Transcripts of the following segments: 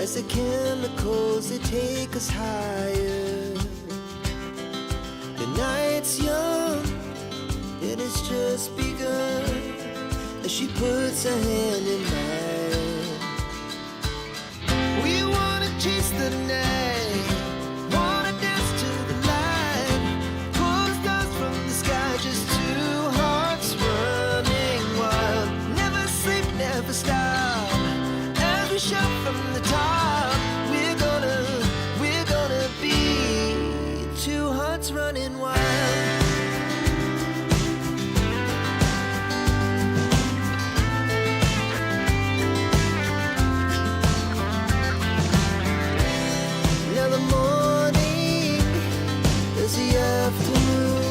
as the chemicals they take us higher. The night's young, it has just begun, as she puts her hand in mine. We wanna chase the night, wanna dance to the light, pull the stars from the sky, just two hearts running wild. Never sleep, never stop, as we shout from the top. We're gonna be two hearts running wild. Now the morning is the afternoon,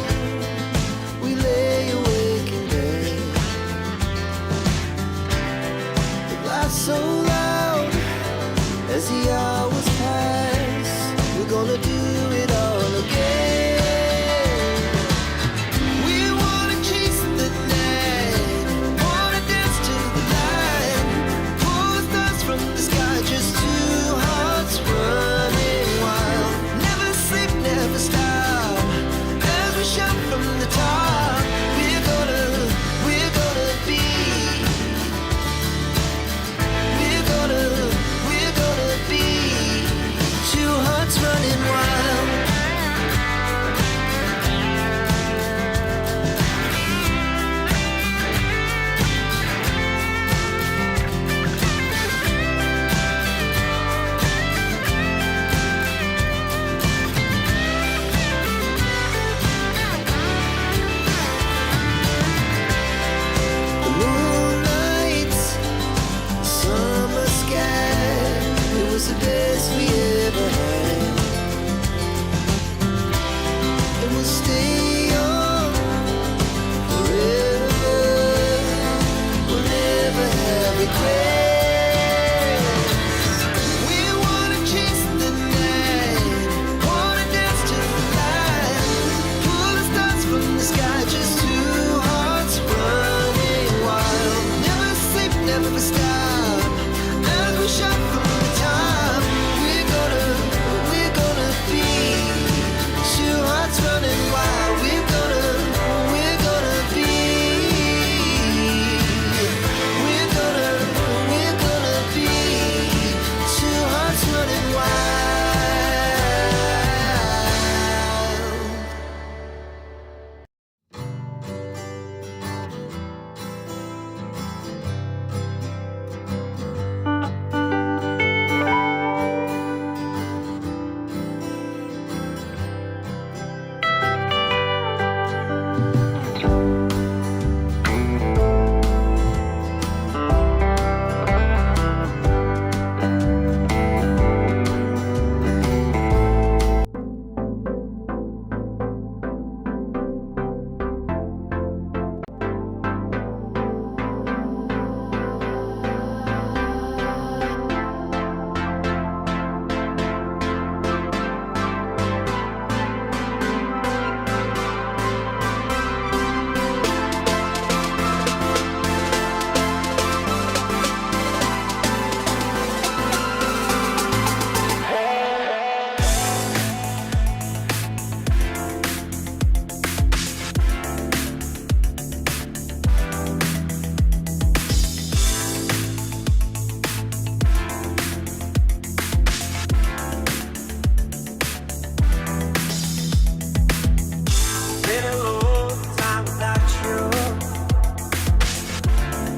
we lay awake in bed. The laughs so loud as the hours pass, we're gonna do it all again. We wanna chase the night, wanna dance to the light, pull the stars from the sky, just two hearts running wild. Never sleep, never stop, as we shout from the top. We're gonna be, we're gonna be two hearts running wild. The moonlight, summer sky, it was the best we ever had. And we'll stay young forever, we'll never have regrets. We wanna chase the night, wanna dance to the light, pull the stars from the sky, just two hearts running wild. Never sleep, never stop, as we shout from the top. We're gonna be two hearts running wild. We're gonna be, we're gonna be two hearts running wild. Been a long time without you,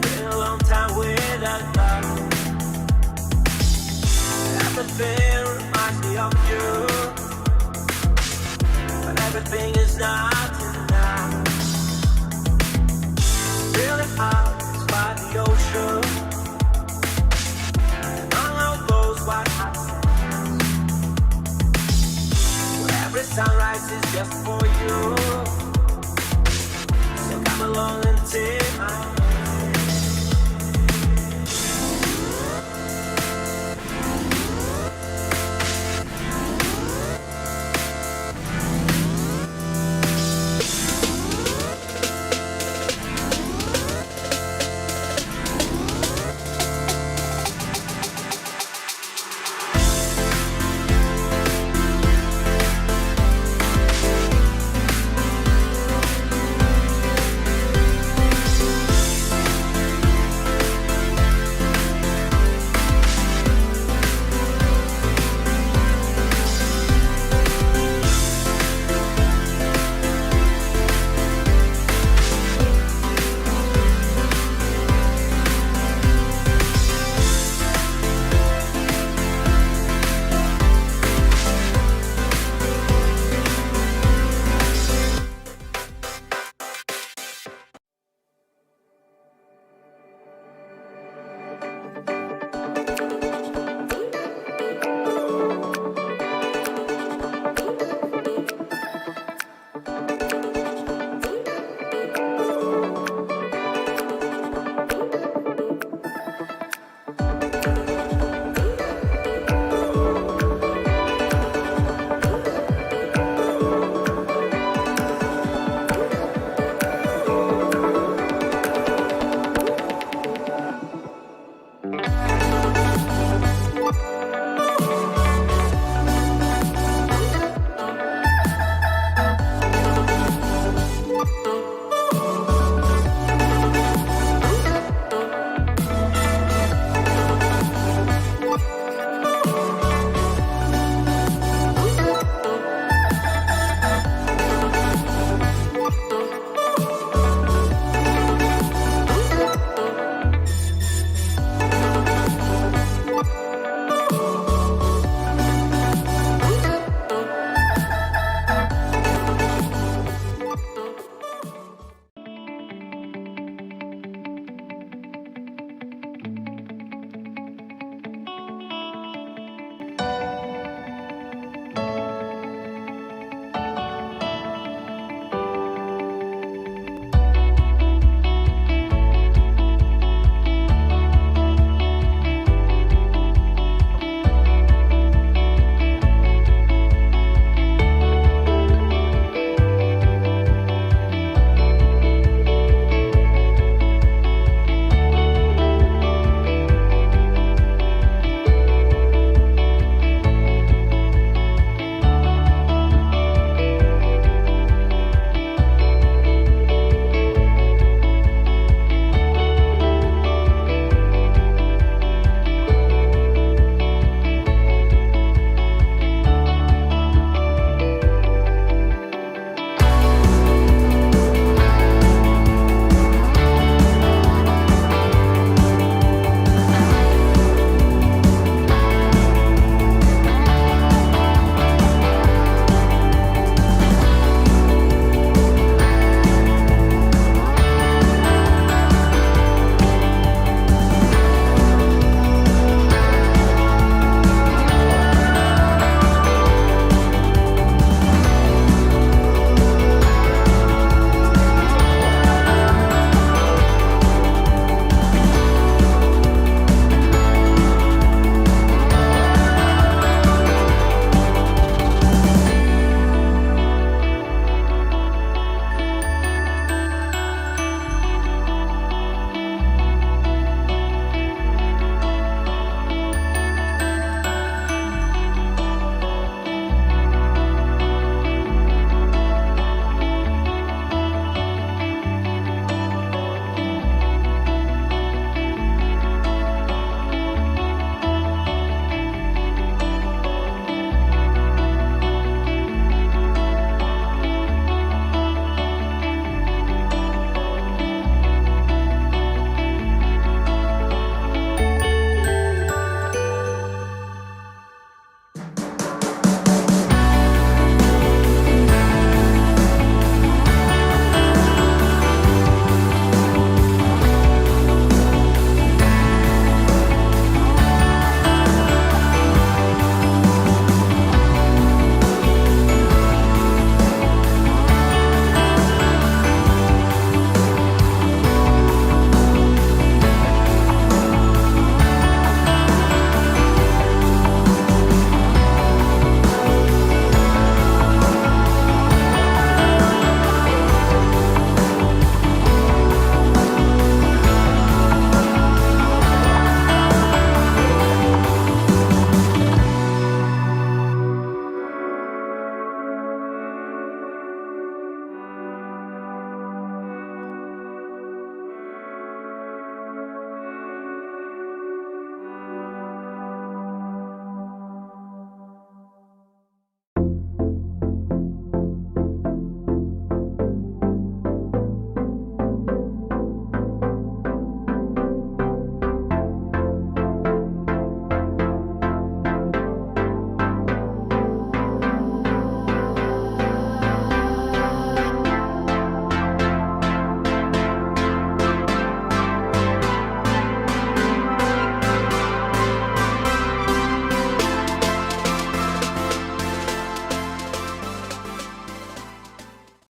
been a long time without love. Everything reminds me of you, but everything is not enough. Really hard by the ocean, and all those white hot sands, where every sunrise is just for you. So come along and take